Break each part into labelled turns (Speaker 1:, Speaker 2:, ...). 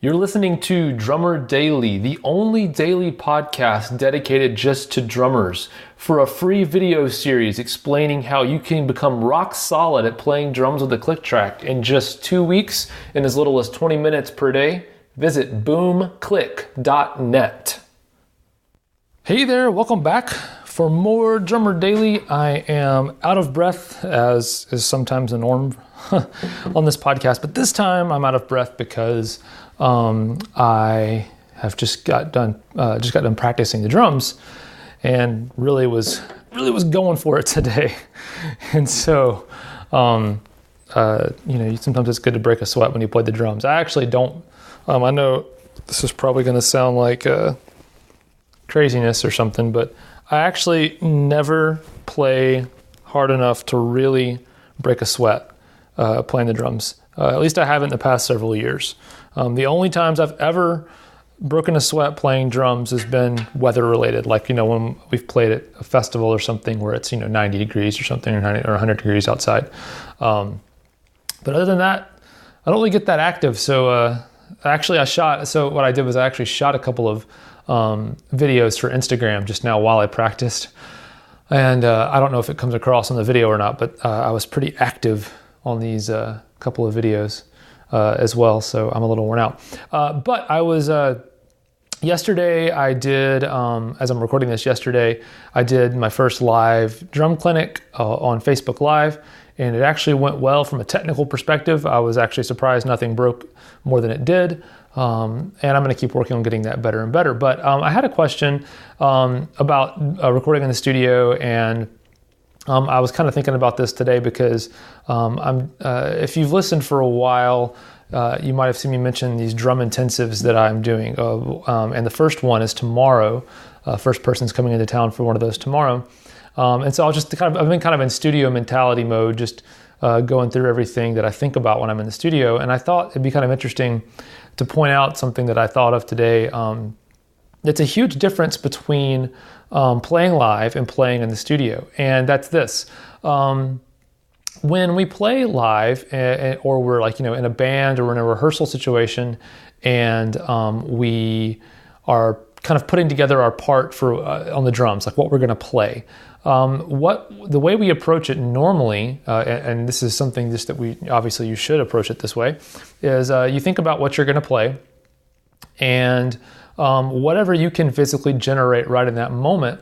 Speaker 1: You're listening to Drummer Daily, the only daily podcast dedicated just to drummers, for a free video series explaining how you can become rock solid at playing drums with a click track in just 2 weeks in as little as 20 minutes per day. Visit boomclick.net. Hey there, welcome back for more Drummer Daily. I am out of breath, as is sometimes the norm on this podcast, but this time I'm out of breath because I have just got done practicing the drums, and really was going for it today. And so, sometimes it's good to break a sweat when you play the drums. I actually don't. I know this is probably going to sound like craziness or something, but I actually never play hard enough to really break a sweat playing the drums. At least I haven't in the past several years. The only times I've ever broken a sweat playing drums has been weather related, like, when we've played at a festival or something where it's, 90 degrees or something, or 100 degrees outside. But other than that, I don't really get that active. So what I did was I actually shot a couple of videos for Instagram just now while I practiced. And I don't know if it comes across on the video or not, but I was pretty active on these couple of videos as well, so I'm a little worn out. But I was, yesterday I did, as I'm recording this yesterday, I did my first live drum clinic on Facebook Live, and it actually went well from a technical perspective. I was actually surprised nothing broke more than it did, and I'm going to keep working on getting that better and better. But I had a question about recording in the studio, and I was kind of thinking about this today because if you've listened for a while, you might have seen me mention these drum intensives that I'm doing. And the first one is tomorrow. First person's coming into town for one of those tomorrow. And so I've been kind of in studio mentality mode, just going through everything that I think about when I'm in the studio. And I thought it'd be kind of interesting to point out something that I thought of today. It's a huge difference between playing live and playing in the studio. And that's this. When we play live, or we're in a band or in a rehearsal situation, and we are kind of putting together our part for on the drums, like what we're going to play. The way we approach it normally, and this is something just that you should approach it this way, is you think about what you're going to play, and whatever you can physically generate right in that moment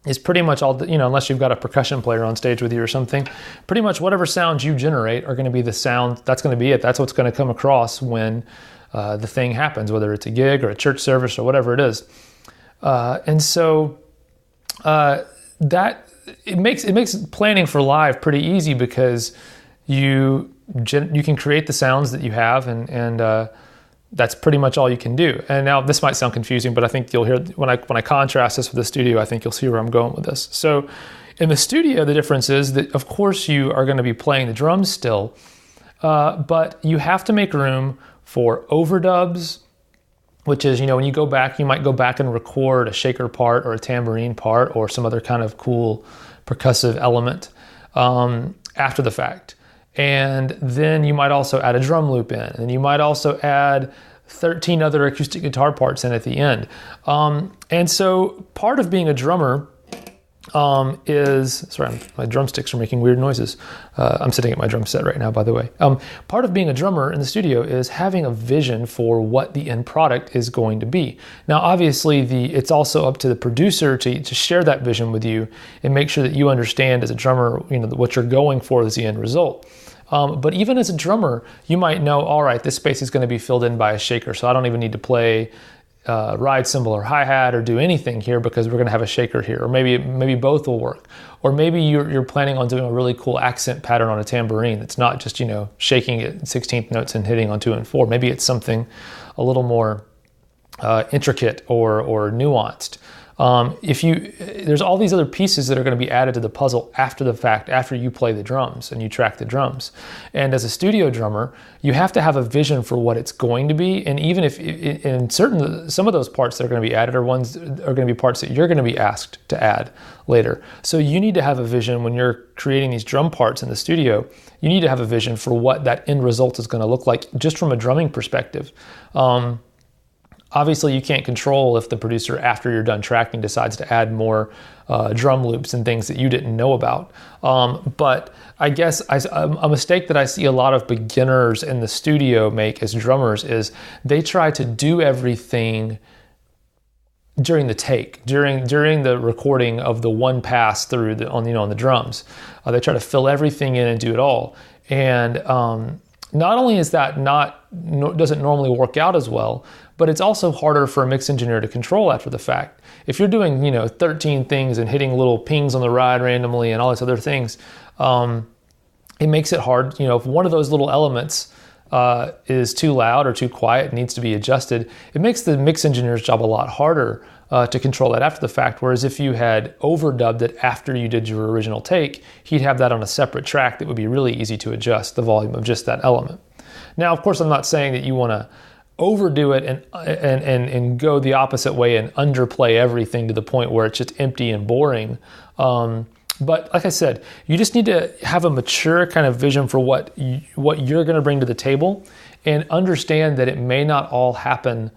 Speaker 1: is pretty much all, unless you've got a percussion player on stage with you or something, pretty much whatever sounds you generate are going to be the sound, that's going to be it. That's what's going to come across when the thing happens, whether it's a gig or a church service or whatever it is. And so that it makes planning for live pretty easy, because you can create the sounds that you have, and that's pretty much all you can do. And now this might sound confusing, but I think you'll hear when I contrast this with the studio, I think you'll see where I'm going with this. So in the studio, the difference is that, of course, you are going to be playing the drums still, but you have to make room for overdubs, which is, when you go back, you might go back and record a shaker part or a tambourine part or some other kind of cool percussive element after the fact. And then you might also add a drum loop in, and you might also add 13 other acoustic guitar parts in at the end. And so part of being a drummer my drumsticks are making weird noises. I'm sitting at my drum set right now, by the way. Part of being a drummer in the studio is having a vision for what the end product is going to be. Now, obviously, it's also up to the producer to share that vision with you and make sure that you understand as a drummer, what you're going for as the end result. But even as a drummer, you might know, all right, this space is going to be filled in by a shaker, so I don't even need to play ride cymbal or hi-hat or do anything here, because we're going to have a shaker here. Or maybe both will work. Or maybe you're planning on doing a really cool accent pattern on a tambourine that's not just, shaking it 16th notes and hitting on 2 and 4. Maybe it's something a little more intricate or nuanced. There's all these other pieces that are going to be added to the puzzle after the fact, after you play the drums and you track the drums. And as a studio drummer, you have to have a vision for what it's going to be. And even if some of those parts that are going to be added are going to be parts that you're going to be asked to add later. So you need to have a vision when you're creating these drum parts in the studio. You need to have a vision for what that end result is going to look like, just from a drumming perspective. Obviously, you can't control if the producer, after you're done tracking, decides to add more drum loops and things that you didn't know about. But I guess a mistake that I see a lot of beginners in the studio make as drummers is they try to do everything during the take, during the recording of the one pass through on the drums. They try to fill everything in and do it all. And not only is that doesn't normally work out as well, but it's also harder for a mix engineer to control after the fact. If you're doing 13 things and hitting little pings on the ride randomly and all these other things, it makes it hard. If one of those little elements is too loud or too quiet and needs to be adjusted, it makes the mix engineer's job a lot harder to control that after the fact. Whereas if you had overdubbed it after you did your original take, he'd have that on a separate track that would be really easy to adjust the volume of just that element. Now, of course, I'm not saying that you want to overdo it and go the opposite way and underplay everything to the point where it's just empty and boring. But like I said, you just need to have a mature kind of vision for what you're going to bring to the table, and understand that it may not all happen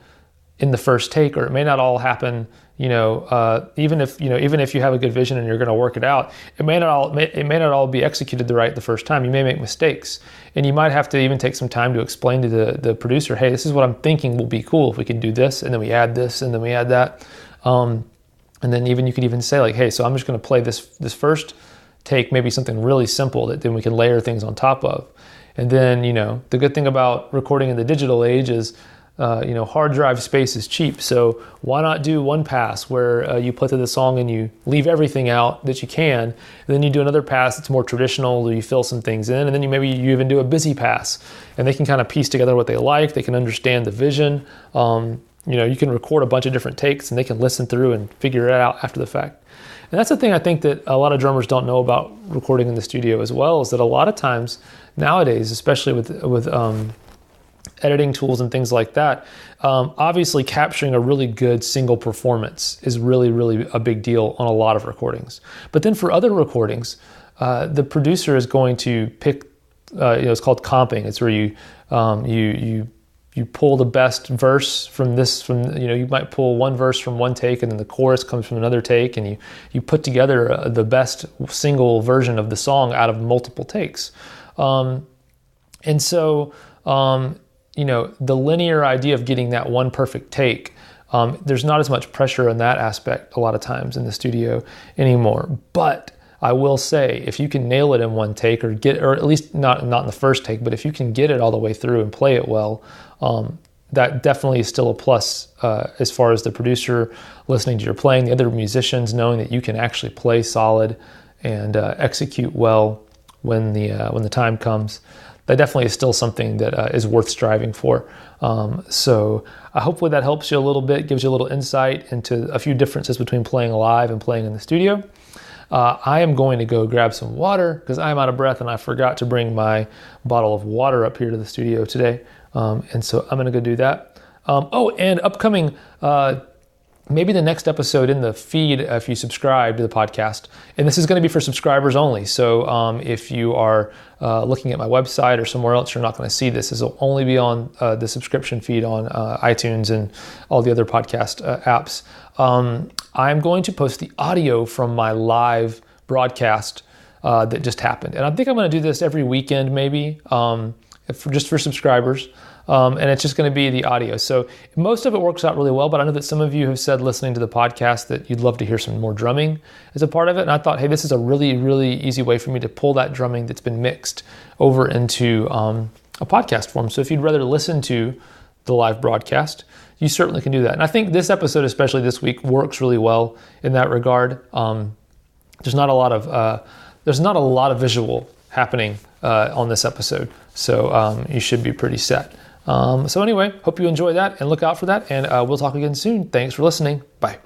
Speaker 1: in the first take, or it may not all happen, even if you have a good vision and you're going to work it out, it may not all be executed right the first time. You may make mistakes, and you might have to even take some time to explain to the producer, hey, this is what I'm thinking will be cool if we can do this, and then we add this, and then we add that. And then you could even say, like, hey, so I'm just going to play this first take, maybe something really simple that then we can layer things on top of. And then, the good thing about recording in the digital age is, hard drive space is cheap. So why not do one pass where you play through the song and you leave everything out that you can, and then you do another pass that's more traditional, where you fill some things in, and then you even do a busy pass, and they can kind of piece together what they like. They can understand the vision. You can record a bunch of different takes, and they can listen through and figure it out after the fact. And that's the thing I think that a lot of drummers don't know about recording in the studio as well, is that a lot of times nowadays, especially with editing tools and things like that, obviously capturing a really good single performance is really, really a big deal on a lot of recordings. But then for other recordings, the producer is going to pick, it's called comping. It's where you pull the best verse you might pull one verse from one take, and then the chorus comes from another take, and you put together the best single version of the song out of multiple takes. And so, the linear idea of getting that one perfect take, there's not as much pressure in that aspect a lot of times in the studio anymore. But I will say, if you can nail it in one take, or at least not in the first take, but if you can get it all the way through and play it well, that definitely is still a plus as far as the producer listening to your playing, the other musicians knowing that you can actually play solid and execute well when the time comes. That definitely is still something that is worth striving for. So hopefully that helps you a little bit, gives you a little insight into a few differences between playing live and playing in the studio. I am going to go grab some water because I'm out of breath, and I forgot to bring my bottle of water up here to the studio today. And so I'm going to go do that. And upcoming, maybe the next episode in the feed, if you subscribe to the podcast, and this is going to be for subscribers only. So if you are looking at my website or somewhere else, you're not going to see this. This will only be on the subscription feed on iTunes and all the other podcast apps. I'm going to post the audio from my live broadcast that just happened. And I think I'm going to do this every weekend, maybe, just for subscribers. And it's just going to be the audio. So most of it works out really well, but I know that some of you have said listening to the podcast that you'd love to hear some more drumming as a part of it. And I thought, hey, this is a really, really easy way for me to pull that drumming that's been mixed over into a podcast form. So if you'd rather listen to the live broadcast, you certainly can do that. And I think this episode, especially this week, works really well in that regard. There's not a lot of visual happening on this episode. So you should be pretty set. So anyway, hope you enjoy that and look out for that. And we'll talk again soon. Thanks for listening. Bye.